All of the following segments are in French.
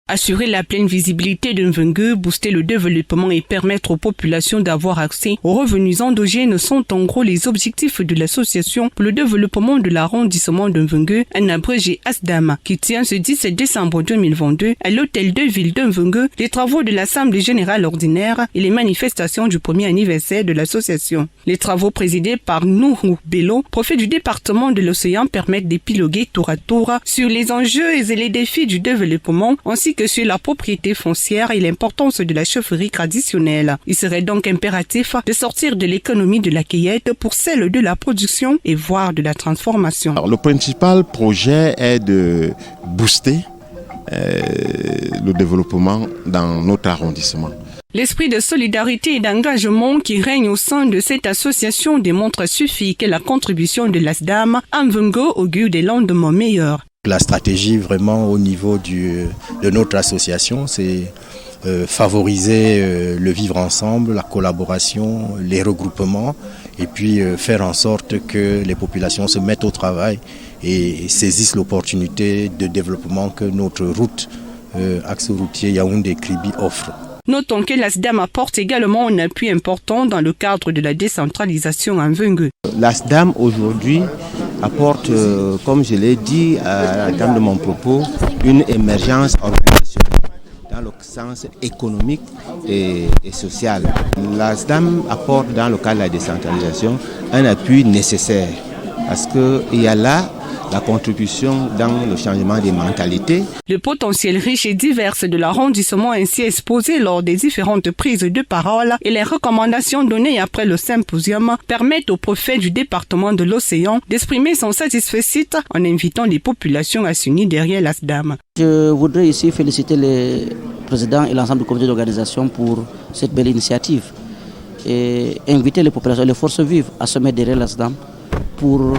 Assurer la pleine visibilité de Mvungu, booster le développement et permettre aux populations d'avoir accès aux revenus endogènes sont en gros les objectifs de l'association pour le développement de l'arrondissement de Mvungu, un abrégé ASDAM, qui tient ce 17 décembre 2022 à l'hôtel de ville de Mvungu les travaux de l'Assemblée générale ordinaire et les manifestations du premier anniversaire de l'association. Les travaux présidés par Nourou Bello, préfet du département de l'Océan, permettent d'épiloguer tour à tour sur les enjeux et les défis du développement ainsi que sur la propriété foncière et l'importance de la chaufferie traditionnelle. Il serait donc impératif de sortir de l'économie de la cueillette pour celle de la production et voire de la transformation. Alors, le principal projet est de booster le développement dans notre arrondissement. L'esprit de solidarité et d'engagement qui règne au sein de cette association démontre suffit que la contribution de l'ASDAM à Mvungu augure des lendemains meilleurs. La stratégie vraiment au niveau de notre association, c'est favoriser le vivre ensemble, la collaboration, les regroupements et puis faire en sorte que les populations se mettent au travail et saisissent l'opportunité de développement que notre route, axe routier Yaoundé-Kribi offre. Notons que l'ASDAM apporte également un appui important dans le cadre de la décentralisation à Mvungu. L'ASDAM aujourd'hui apporte, comme je l'ai dit à la terme de mon propos, une émergence organisationnelle dans le sens économique et social. L'ASDAM apporte dans le cadre de la décentralisation un appui nécessaire parce qu'il y a là la contribution dans le changement des mentalités. Le potentiel riche et divers de l'arrondissement ainsi exposé lors des différentes prises de parole et les recommandations données après le symposium permettent au préfet du département de l'Océan d'exprimer son satisfait en invitant les populations à s'unir derrière l'ASDAM. Je voudrais ici féliciter les présidents et l'ensemble du comité d'organisation pour cette belle initiative et inviter les populations et les forces vives à se mettre derrière l'ASDAM pour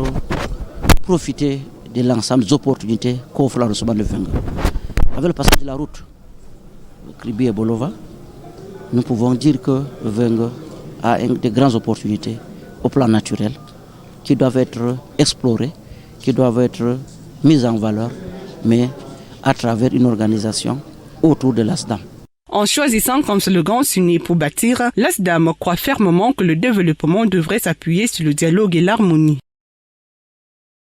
profiter de l'ensemble des opportunités qu'offre l'arrondissement de Mvungu. Avec le passage de la route Kribi et Bolova, nous pouvons dire que Mvungu a de grandes opportunités au plan naturel qui doivent être explorées, qui doivent être mises en valeur, mais à travers une organisation autour de l'ASDAM. En choisissant comme slogan s'unir pour bâtir, l'ASDAM croit fermement que le développement devrait s'appuyer sur le dialogue et l'harmonie.